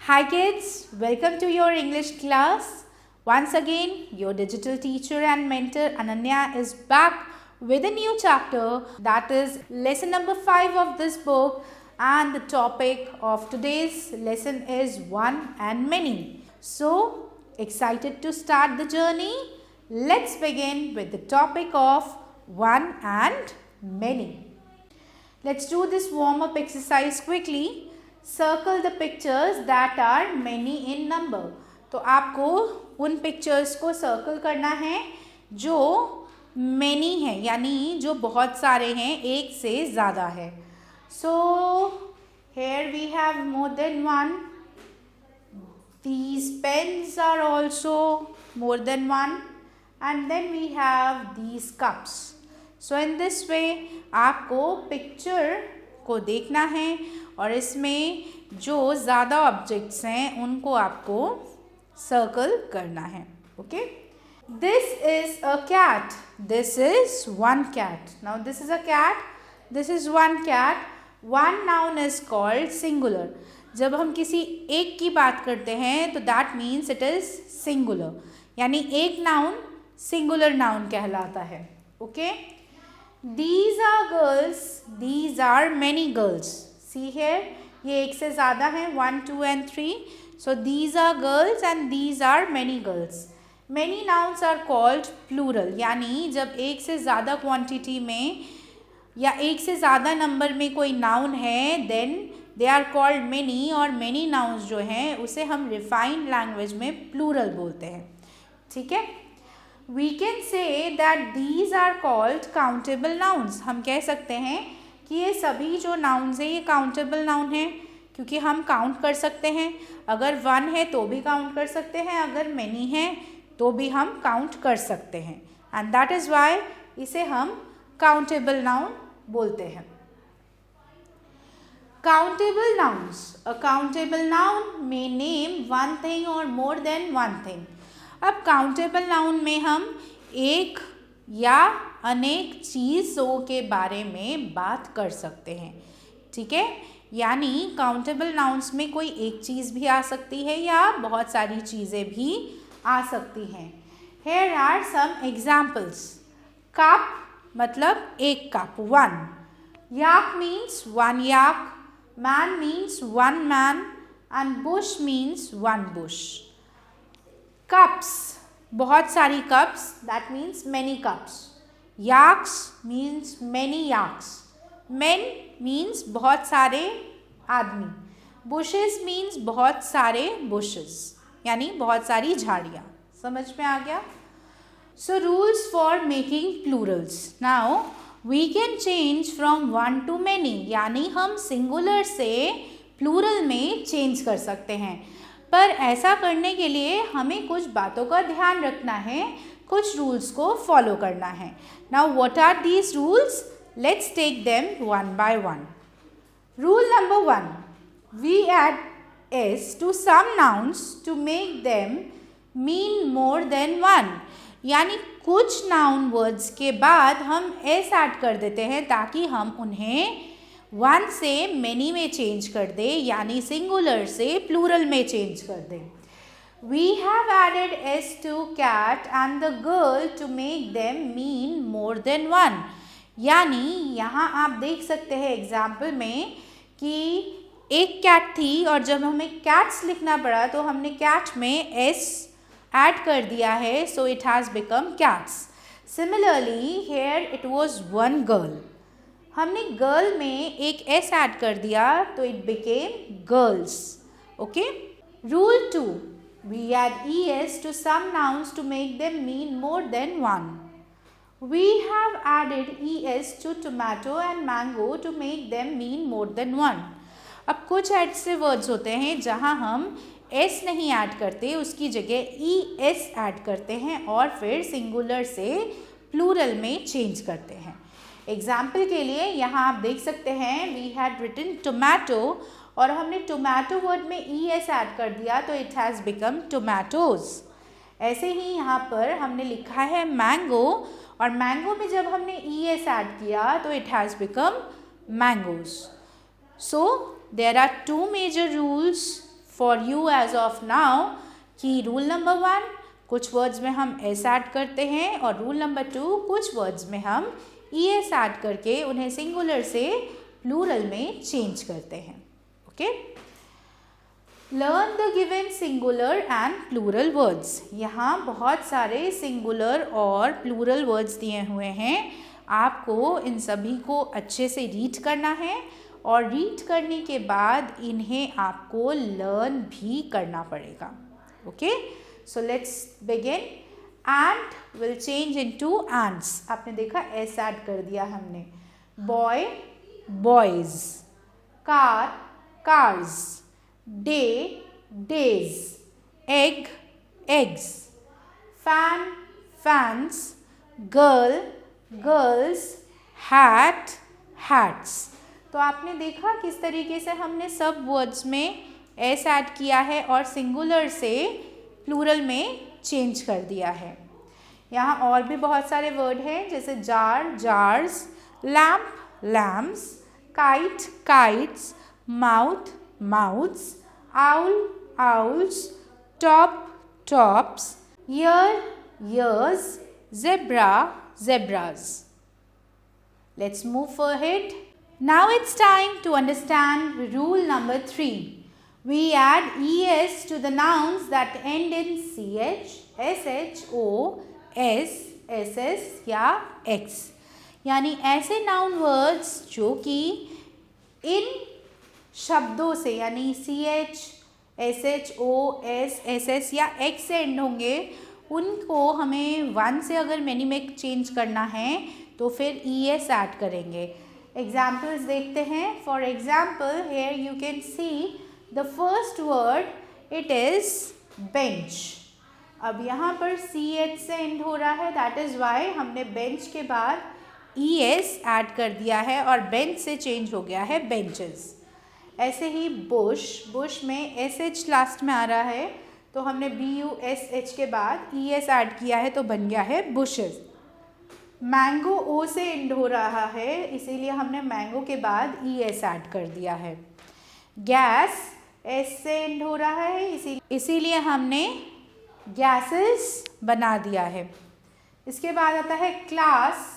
Hi kids, welcome to your English class. Once again, your digital teacher and mentor Ananya is back with a new chapter, that is lesson number 5 of this book, and the topic of today's lesson is one and many. So, excited to start the journey? Let's begin with the topic of one and many. Let's do this warm-up exercise quickly. Circle the pictures that are many in number. तो आपको उन pictures को circle करना है जो many है, यानी जो बहुत सारे हैं, एक से ज़्यादा है. So here we have more than one. These pens are also more than one, and then we have these cups. So in this way आपको पिक्चर को देखना है और इसमें जो ज़्यादा ऑब्जेक्ट्स हैं उनको आपको सर्कल करना है. Okay, this is a cat. This is one cat. Now this is a cat, this is one cat. One noun is called singular. जब हम किसी एक की बात करते हैं तो that means it is singular, यानी एक नाउन सिंगुलर नाउन कहलाता है. Okay, These are girls, these are many girls. See here, ये एक से ज़्यादा हैं, 1, 2 and 3. So these are girls and these are many girls. Many nouns are called plural, यानी जब एक से ज़्यादा क्वांटिटी में या एक से ज़्यादा नंबर में कोई नाउन है, then they are called many, और many nouns जो हैं उसे हम refined language में plural बोलते हैं. ठीक है. We can say that these are called countable nouns. हम कह सकते हैं कि ये सभी जो nouns हैं ये countable noun हैं, क्योंकि हम काउंट कर सकते हैं. अगर 1 है तो भी काउंट कर सकते हैं, अगर many है तो भी हम काउंट कर सकते हैं, and that is why इसे हम countable noun बोलते हैं. Countable nouns. A countable noun may name one thing or more than one thing. अब काउंटेबल नाउन में हम एक या अनेक चीज़ों के बारे में बात कर सकते हैं. ठीक है, यानी काउंटेबल नाउन्स में कोई एक चीज़ भी आ सकती है या बहुत सारी चीज़ें भी आ सकती हैं. Here are some examples. Cup मतलब एक cup, 1. Yak means 1 yak. Man means 1 man. And Bush means 1 Bush. Cups, बहुत सारी cups, that means many cups. Yaks means many yaks. Men means बहुत सारे आदमी. Bushes means बहुत सारे bushes, यानी बहुत सारी झाड़ियाँ. समझ में आ गया? So rules for making plurals. Now we can change from one to many, यानी हम singular से plural में change कर सकते हैं. पर ऐसा करने के लिए हमें कुछ बातों का ध्यान रखना है, कुछ रूल्स को फॉलो करना है. Now what are these rules? Let's take them one by one. Rule number 1, we add S to some nouns to make them mean more than one. यानी कुछ नाउन वर्ड्स के बाद हम एस ऐड कर देते हैं ताकि हम उन्हें 1 से many में चेंज कर दे, यानी सिंगुलर से प्लूरल में चेंज कर दे. We have added s to cat and the girl to make them mean more than one. यानी यहाँ आप देख सकते हैं एग्जाम्पल में कि एक कैट थी और जब हमें कैट्स लिखना पड़ा तो हमने कैट में s ऐड कर दिया है, so it has become cats. Similarly, here it was one girl. हमने गर्ल में एक एस ऐड कर दिया तो it became girls. Okay. Rule 2, we add es to some nouns to make them mean more than one. We have added es to tomato and mango to make them mean more than one. अब कुछ ऐसे words होते हैं जहां हम S नहीं add करते, उसकी जगह es ऐड करते हैं और फिर सिंगुलर से प्लूरल में चेंज करते हैं. एग्जाम्पल के लिए यहाँ आप देख सकते हैं वी हैड रिटन टोमेटो और हमने टोमेटो वर्ड में es ऐड कर दिया तो इट हैज़ बिकम टोमेटोज. ऐसे ही यहाँ पर हमने लिखा है मैंगो और मैंगो में जब हमने es ऐड किया तो it has become mangoes. So there are 2 major rules for you as of now कि रूल नंबर 1 कुछ वर्ड्स में हम एस ऐड करते हैं और रूल नंबर 2 कुछ वर्ड्स में हम ES ऐड करके उन्हें सिंगुलर से प्लूरल में चेंज करते हैं. Okay, learn the given singular and plural words. यहाँ बहुत सारे सिंगुलर और प्लूरल वर्ड्स दिए हुए हैं. आपको इन सभी को अच्छे से रीड करना है और रीड करने के बाद इन्हें आपको लर्न भी करना पड़ेगा. Okay, so let's begin. Ant will change into ants. आपने देखा एस ऐड कर दिया हमने. Boy boys, car cars, day days, egg eggs, fan fans, girl girls, hat hats. तो आपने देखा किस तरीके से हमने सब वर्ड्स में एस ऐड किया है और सिंगुलर से प्लूरल में चेंज कर दिया है. यहाँ और भी बहुत सारे वर्ड हैं जैसे jar jars, lamp lamps, kite kites, mouth mouths, owl owls, top tops, ear ears, zebra zebras. Let's move ahead. Now it's time to understand rule number 3. We add es to the nouns that end in ch, sh, o, s, ss या x. यानी ऐसे noun words जो कि इन शब्दों से यानी CH, SH, O, S, SS या X से एंड होंगे, उनको हमें 1 से अगर मैनी में चेंज करना है तो फिर ES ऐड करेंगे. एग्जाम्पल्स देखते हैं. For example hair you can see the first word it is bench. अब यहाँ पर CH से एंड हो रहा है, दैट इज़ वाई हमने बेंच के बाद ES ऐड कर दिया है और बेंच से चेंज हो गया है बेंचेस. ऐसे ही बुश, बुश में SH लास्ट में आ रहा है तो हमने BUSH के बाद ES ऐड किया है तो बन गया है बुशेस. मैंगो O से एंड हो रहा है इसीलिए हमने मैंगो के बाद ES ऐड कर दिया है. गैस S से एंड हो रहा है इसीलिए हमने गैसेस बना दिया है. इसके बाद आता है क्लास.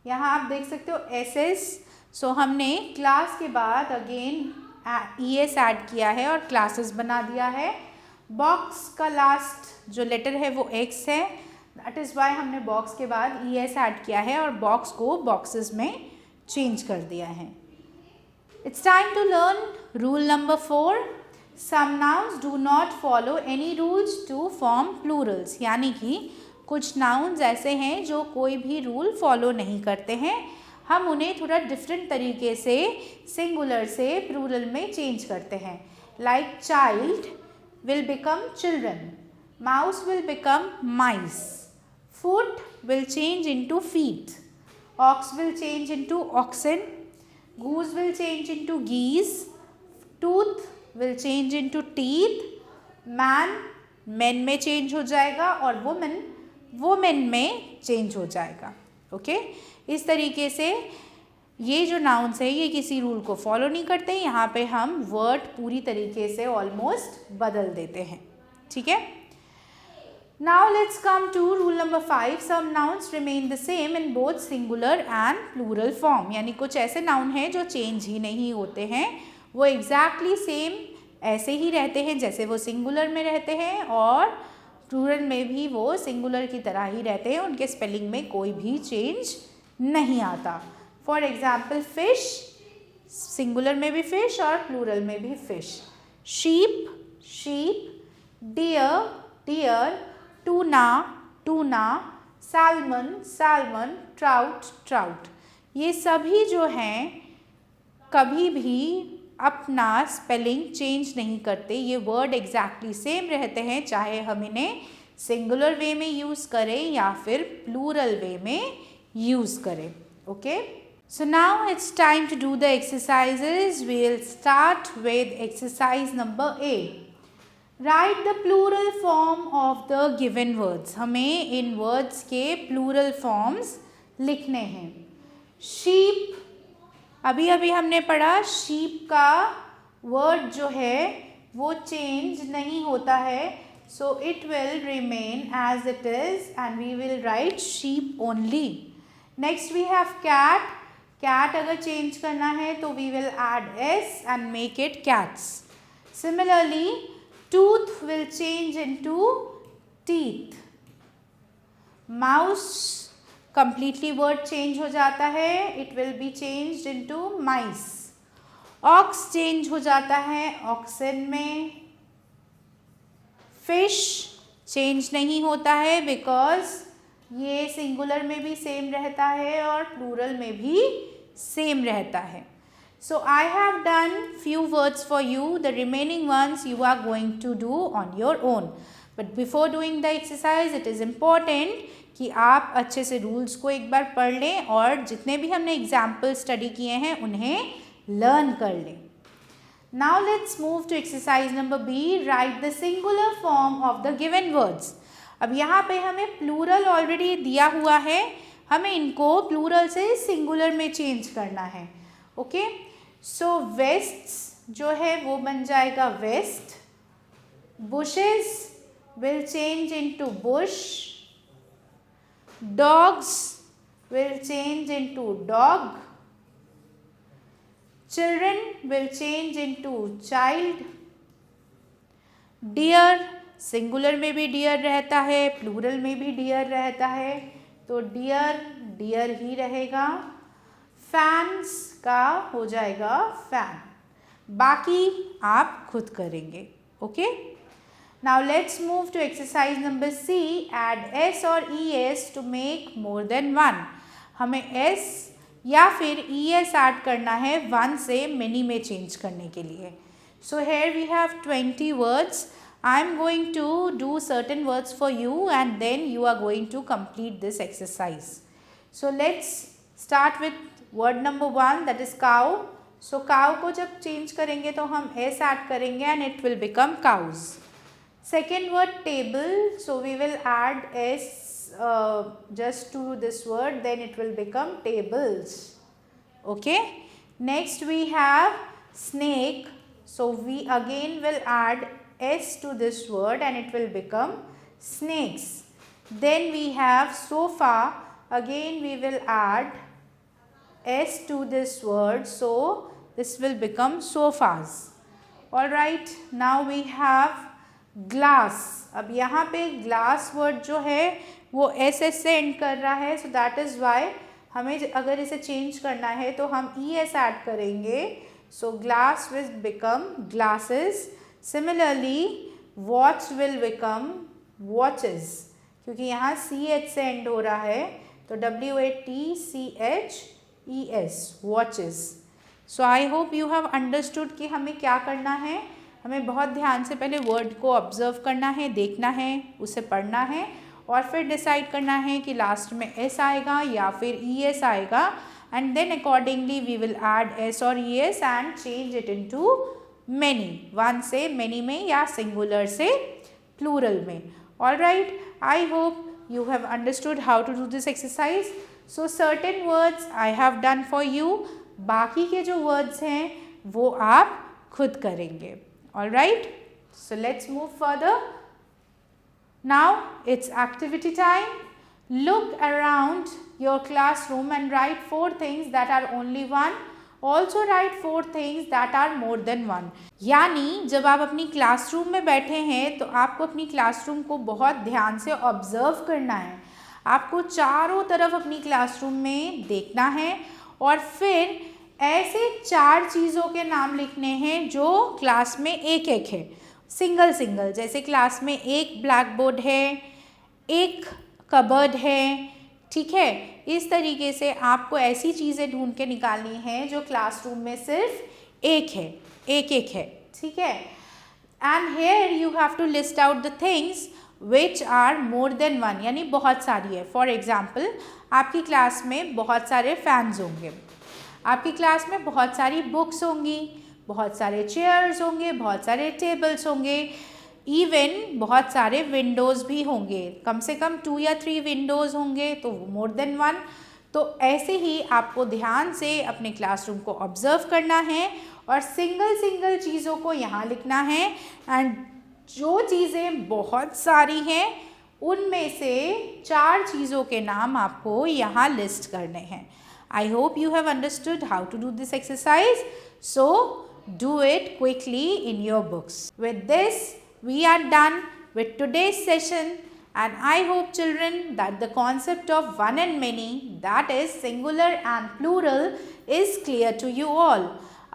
यहाँ आप देख सकते हो SS, सो हमने क्लास के बाद अगेन ES ऐड किया है और क्लासेस बना दिया है. बॉक्स का लास्ट जो लेटर है वो X है, दैट इज़ वाई हमने बॉक्स के बाद ES ऐड किया है और बॉक्स को बॉक्सेस में चेंज कर दिया है. It's time to learn rule number 4. Some nouns do not follow any rules to form plurals. यानी कि कुछ नाउन्स ऐसे हैं जो कोई भी रूल फॉलो नहीं करते हैं. हम उन्हें थोड़ा डिफरेंट तरीके से सिंगुलर से प्लूरल में चेंज करते हैं. Like child will become children, mouse will become mice, foot will change into feet, ox will change into oxen, goose will change into geese, tooth will change into teeth, man men में चेंज हो जाएगा और women women में चेंज हो जाएगा. Okay, इस तरीके से ये जो नाउन्स है ये किसी रूल को फॉलो नहीं करते. यहाँ पे हम वर्ड पूरी तरीके से ऑलमोस्ट बदल देते हैं. ठीक है. Now let's come to rule number 5. Some nouns remain the same in both singular and plural form. यानी कुछ ऐसे नाउन हैं जो चेंज ही नहीं होते हैं, वो एग्जैक्टली सेम ऐसे ही रहते हैं जैसे वो सिंगुलर में रहते हैं और प्लूरल में भी वो सिंगुलर की तरह ही रहते हैं. उनके स्पेलिंग में कोई भी चेंज नहीं आता. फॉर एग्जाम्पल फिश, सिंगुलर में भी फिश और प्लूरल में भी fish. Sheep sheep, deer deer, tuna tuna, salmon salmon, trout trout. ये सभी जो हैं कभी भी अपना स्पेलिंग चेंज नहीं करते. ये वर्ड एग्जैक्टली सेम रहते हैं चाहे हम इन्हें सिंगुलर वे में यूज़ करें या फिर प्लूरल वे में यूज़ करें. Okay, so now it's time to do the exercises. We'll start with exercise number A. Write the plural form of the given words. हमें इन words के plural forms लिखने हैं. sheep, अभी अभी हमने पढ़ा sheep का word जो है वो चेंज नहीं होता है, so it will remain as it is and we will write sheep only. Next we have cat. Cat अगर चेंज करना है तो we will add S and make it cats. Similarly tooth will change into teeth. Mouse completely word change हो जाता है, it will be changed into mice. Ox change हो जाता है ऑक्सन में। फिश चेंज नहीं होता है बिकॉज ये सिंगुलर में भी सेम रहता है और प्लूरल में भी सेम रहता है। So I have done few words for you, the remaining ones you are going to do on your own. But before doing the exercise it is important कि आप अच्छे से रूल्स को एक बार पढ़ लें और जितने भी हमने एग्जाम्पल स्टडी किए हैं उन्हें लर्न कर लें। Now let's move to exercise number B. Write the singular form of the given words. अब यहाँ पे हमें प्लूरल ऑलरेडी दिया हुआ है, हमें इनको प्लूरल से सिंगुलर में चेंज करना है। ओके, सो वेस्ट्स जो है वो बन जाएगा vest. Bushes will change into bush. Dogs will change into dog. Children will change into child. Deer singular में भी डियर रहता है, प्लूरल में भी डियर रहता है, तो डियर डियर ही रहेगा। फैंस का हो जाएगा फैन। बाकी आप खुद करेंगे। Okay, now let's move to exercise number C. Add S और E S to make more than one. हमें एस या फिर ई एस ऐड करना है वन से मेनी में चेंज करने के लिए। So here we have 20 words. I am going to do certain words for you and then you are going to complete this exercise. So let's start with word number 1, that is cow. So cow को जब change करेंगे तो हम S add करेंगे and it will become cows. Second word table, so we will add S just to this word, then it will become tables. Okay, next we have snake, so we again will add s to this word and it will become snakes. Then we have sofa, again we will add s to this word, so this will become sofas. All right, now we have glass. अब यहाँ पे glass word जो है वो S S से and कर रहा है, सो दैट इज़ वाई हमें अगर इसे चेंज करना है तो हम ई एस ऐड करेंगे। So glass will become glasses. Similarly watch will become watches, क्योंकि यहाँ सी एच से एंड हो रहा है, तो WATCHES watches. So I hope you have understood कि हमें क्या करना है। हमें बहुत ध्यान से पहले वर्ड को ऑब्जर्व करना है, देखना है, उसे पढ़ना है और फिर डिसाइड करना है कि लास्ट में एस आएगा या फिर ई एस आएगा, and then accordingly we will add S और E S and change it into many, one से मेनी में या सिंगुलर से प्लूरल में। All right, I hope you have understood how to do this exercise. So certain words I have done for you, बाकी के जो words हैं वो आप खुद करेंगे। All right, so let's move further. Now it's activity time. Look around your classroom and write 4 things that are only one. Also write 4 things that are more than one. यानी जब आप अपनी क्लासरूम में बैठे हैं तो आपको अपनी क्लासरूम को बहुत ध्यान से ऑब्जर्व करना है। आपको चारों तरफ अपनी क्लासरूम में देखना है और फिर ऐसे 4 चीज़ों के नाम लिखने हैं जो क्लास में एक एक है, सिंगल सिंगल। जैसे क्लास में एक ब्लैक बोर्ड है, एक कबर्ड है, ठीक है। इस तरीके से आपको ऐसी चीज़ें ढूंढ के निकालनी है जो क्लासरूम में सिर्फ एक है, एक एक है, ठीक है। And here you have to list out the things which are more than one, यानी बहुत सारी है। फॉर एग्जाम्पल, आपकी क्लास में बहुत सारे फैंस होंगे, आपकी क्लास में बहुत सारी बुक्स होंगी, बहुत सारे चेयर्स होंगे, बहुत सारे टेबल्स होंगे, इवन बहुत सारे विंडोज़ भी होंगे, कम से कम 2 या 3 विंडोज़ होंगे, तो मोर देन वन। तो ऐसे ही आपको ध्यान से अपने क्लासरूम को ऑब्जर्व करना है और सिंगल सिंगल चीज़ों को यहाँ लिखना है। एंड जो चीज़ें बहुत सारी हैं उनमें से 4 चीज़ों के नाम आपको यहाँ लिस्ट करने हैं। I hope you have understood how to do this exercise, so do it quickly in your books. With this, we are done with today's session, and I hope children that the concept of one and many, that is singular and plural, is clear to you all.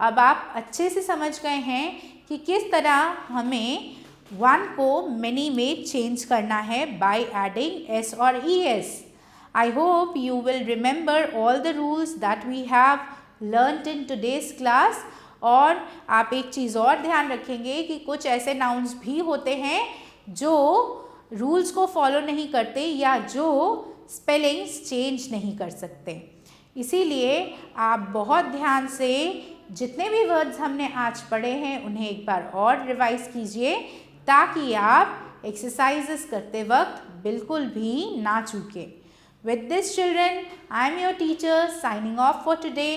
अब आप अच्छे से समझ गए हैं कि किस तरह हमें one को many में change करना है by adding s और es. I hope you will remember all the rules that we have learnt in today's class. और आप एक चीज़ और ध्यान रखेंगे कि कुछ ऐसे नाउन्स भी होते हैं जो रूल्स को फॉलो नहीं करते या जो स्पेलिंग्स चेंज नहीं कर सकते। इसीलिए आप बहुत ध्यान से जितने भी वर्ड्स हमने आज पढ़े हैं उन्हें एक बार और रिवाइज कीजिए, ताकि आप एक्सरसाइजेस करते वक्त बिल्कुल भी ना चूकें। With this children, I am your teacher signing off for today.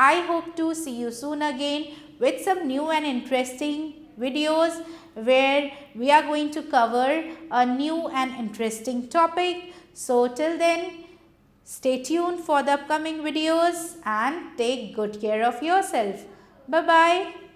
I hope to see you soon again with some new and interesting videos where we are going to cover a new and interesting topic. So till then, stay tuned for the upcoming videos and take good care of yourself. Bye-bye.